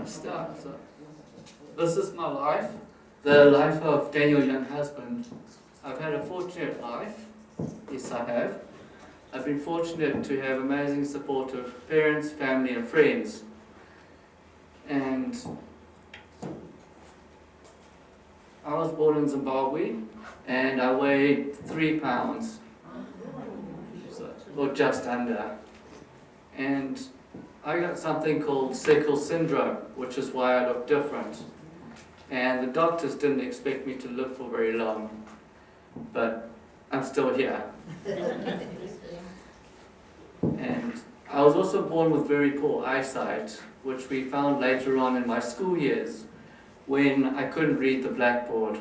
start. So, this is my life, the life of Daniel Young husband. I've had a fortunate life. Yes, I have. I've been fortunate to have amazing supportive parents, family and friends. And I was born in Zimbabwe and I weighed 3 pounds, or just under. And I got something called sickle syndrome, which is why I look different. And the doctors didn't expect me to live for very long, but I'm still here. And I was also born with very poor eyesight, which we found later on in my school years when I couldn't read the blackboard.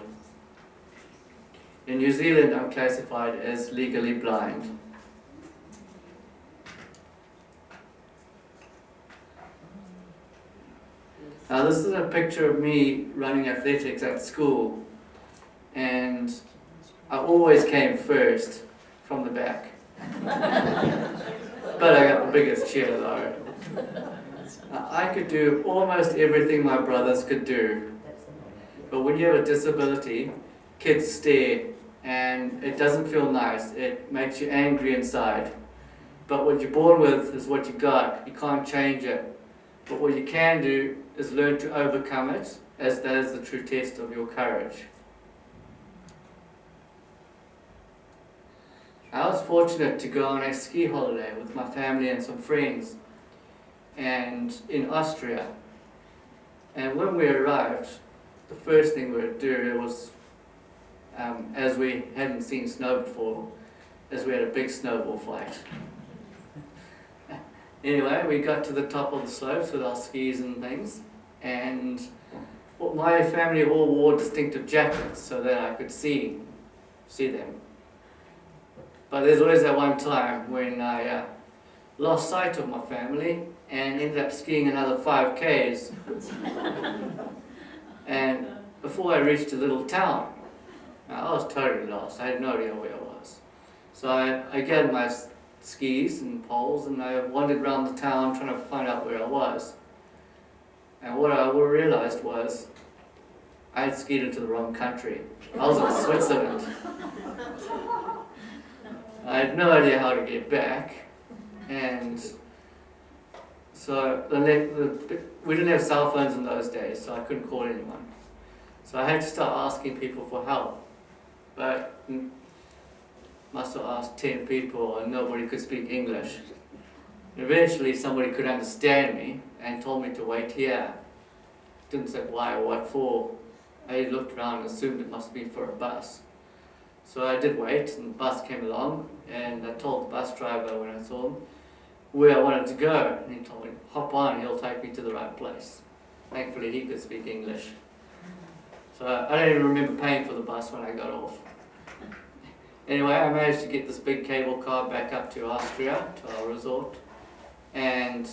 In New Zealand, I'm classified as legally blind. Now this is a picture of me running athletics at school, and I always came first from the back. But I got the biggest cheer though. I could do almost everything my brothers could do. But when you have a disability, kids stare and it doesn't feel nice. It makes you angry inside. But what you're born with is what you got. You can't change it. But what you can do is learn to overcome it, as that is the true test of your courage. I was fortunate to go on a ski holiday with my family and some friends, and in Austria. And when we arrived, the first thing we would do was, as we hadn't seen snow before, is we had a big snowball fight. Anyway, we got to the top of the slopes with our skis and things, and my family all wore distinctive jackets so that I could see them. But there's always that one time when I lost sight of my family and ended up skiing another 5Ks. And before I reached a little town, I was totally lost. I had no idea where I was. So I gathered my skis and poles and I wandered around the town trying to find out where I was. And what I realized was I had skied into the wrong country. I was in Switzerland. I had no idea how to get back, and so we didn't have cell phones in those days, so I couldn't call anyone. So I had to start asking people for help, but must have asked 10 people and nobody could speak English. Eventually somebody could understand me and told me to wait here. Didn't say why or what for. I looked around and assumed it must be for a bus. So I did wait, and the bus came along, and I told the bus driver when I saw him where I wanted to go, and he told me, hop on, he'll take me to the right place. Thankfully he could speak English. So I don't even remember paying for the bus when I got off. Anyway, I managed to get this big cable car back up to Austria, to our resort, and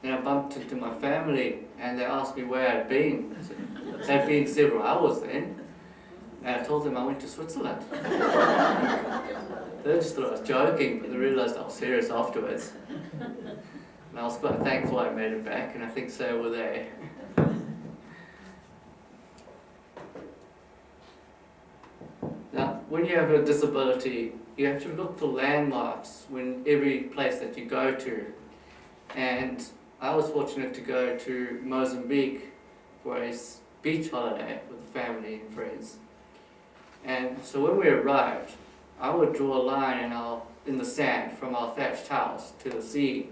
then I bumped into my family, and they asked me where I'd been. I said, it had been several hours then. And I told them I went to Switzerland. They just thought I was joking, but they realised I was serious afterwards. And I was quite thankful I made it back, and I think so were they. Now, when you have a disability, you have to look for landmarks in every place that you go to. And I was fortunate to go to Mozambique for a beach holiday with the family and friends. And so when we arrived, I would draw a line in the sand from our thatched house to the sea,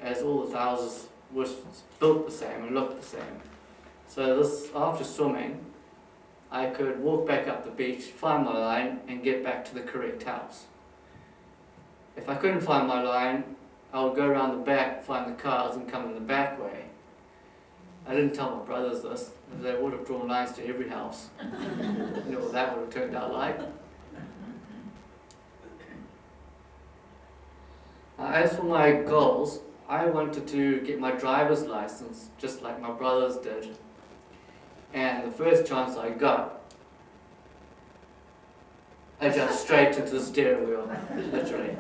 as all the houses were built the same and looked the same. So after swimming, I could walk back up the beach, find my line, and get back to the correct house. If I couldn't find my line, I would go around the back, find the cars, and come in the back way. I didn't tell my brothers this, they would have drawn lines to every house. You know what that would have turned out like. As for my goals, I wanted to get my driver's license just like my brothers did. And the first chance I got, I jumped straight into the steering wheel, literally.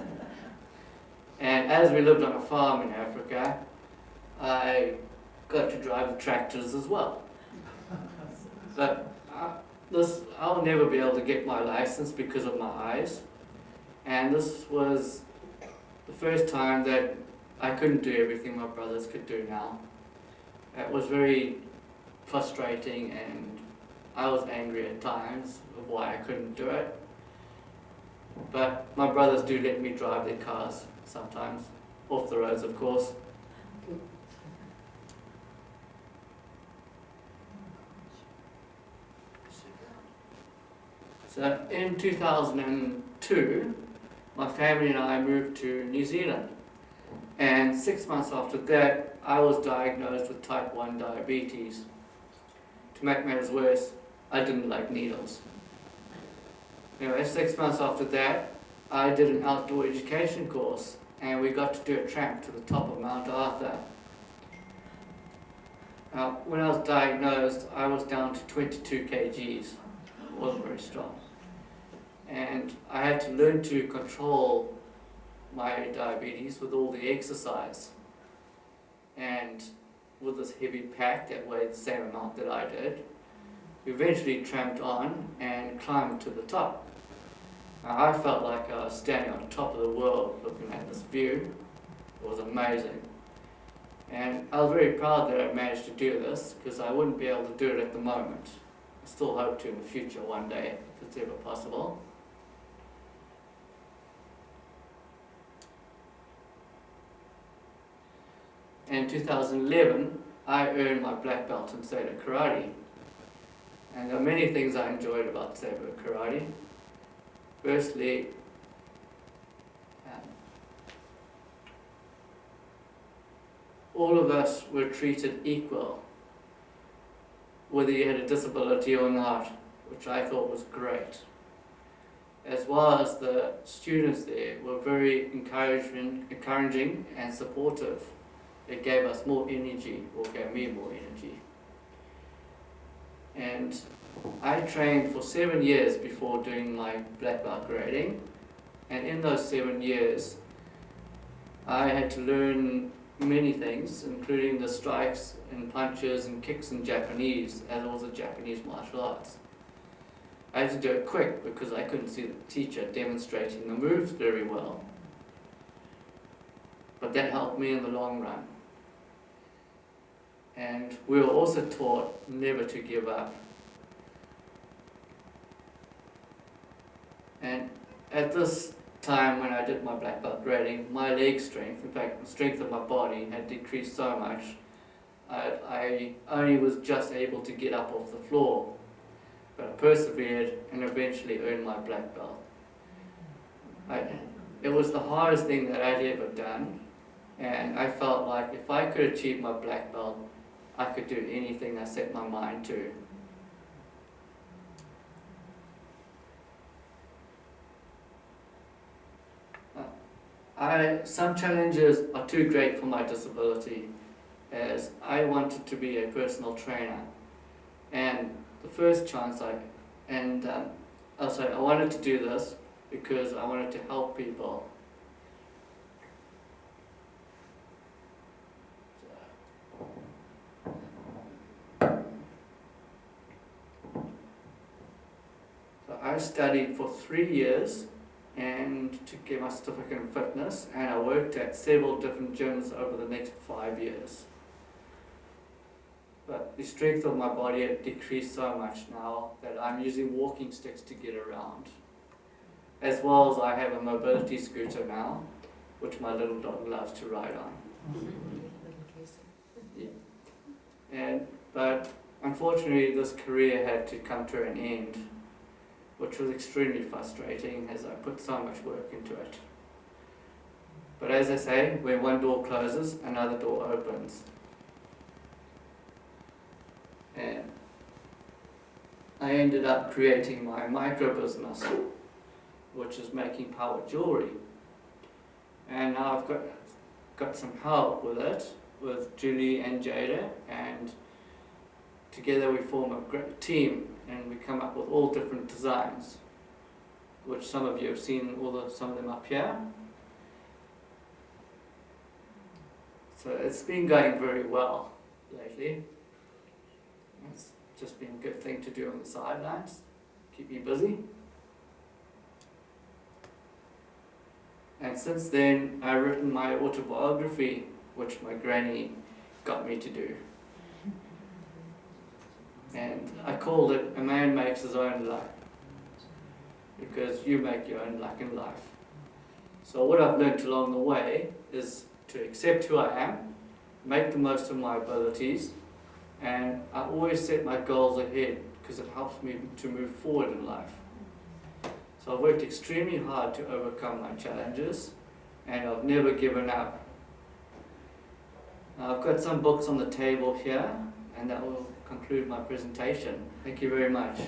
And as we lived on a farm in Africa, I got to drive the tractors as well. But I'll never be able to get my license because of my eyes. And this was the first time that I couldn't do everything my brothers could do now. It was very frustrating, and I was angry at times of why I couldn't do it. But my brothers do let me drive their cars sometimes, off the roads of course. So in 2002, my family and I moved to New Zealand. And 6 months after that, I was diagnosed with type 1 diabetes. To make matters worse, I didn't like needles. Anyway, 6 months after that, I did an outdoor education course, and we got to do a tramp to the top of Mount Arthur. Now, when I was diagnosed, I was down to 22 kgs. It wasn't very strong. And I had to learn to control my diabetes with all the exercise. And with this heavy pack that weighed the same amount that I did, we eventually tramped on and climbed to the top. Now, I felt like I was standing on top of the world looking at this view. It was amazing. And I was very proud that I managed to do this, because I wouldn't be able to do it at the moment. I still hope to in the future one day, if it's ever possible. In 2011, I earned my black belt in Sabre Karate. And there are many things I enjoyed about Sabre Karate. Firstly, all of us were treated equal, whether you had a disability or not, which I thought was great. As well as the students there were very encouraging and supportive. It gave us more energy, or gave me more energy. And I trained for 7 years before doing my black belt grading, and in those 7 years I had to learn many things, including the strikes and punches and kicks in Japanese, as well as the Japanese martial arts. I had to do it quick because I couldn't see the teacher demonstrating the moves very well. But that helped me in the long run. And we were also taught never to give up. And at this time when I did my black belt grading, my leg strength, in fact the strength of my body, had decreased so much I only was just able to get up off the floor. But I persevered and eventually earned my black belt. It was the hardest thing that I'd ever done, and I felt like if I could achieve my black belt, I could do anything I set my mind to. Some challenges are too great for my disability, as I wanted to be a personal trainer. And the first chance I wanted to do this because I wanted to help people. So I studied for 3 years and to get my certificate in fitness, and I worked at several different gyms over the next 5 years. But the strength of my body had decreased so much now that I'm using walking sticks to get around. As well as I have a mobility scooter now, which my little dog loves to ride on. Yeah. But unfortunately this career had to come to an end, which was extremely frustrating as I put so much work into it. But as I say, when one door closes, another door opens. And I ended up creating my micro business, which is making power jewelry. And now I've got some help with it, with Julie and Jada, and together we form a great team, and we come up with all different designs, which some of you have seen, some of them up here. So it's been going very well, lately. It's just been a good thing to do on the sidelines, keep me busy. And since then, I've written my autobiography, which my granny got me to do. And I called it "A Man Makes His Own Luck," because you make your own luck in life. So what I've learned along the way is to accept who I am, make the most of my abilities, and I always set my goals ahead because it helps me to move forward in life. So I've worked extremely hard to overcome my challenges, and I've never given up. Now, I've got some books on the table here, and that will conclude my presentation. Thank you very much.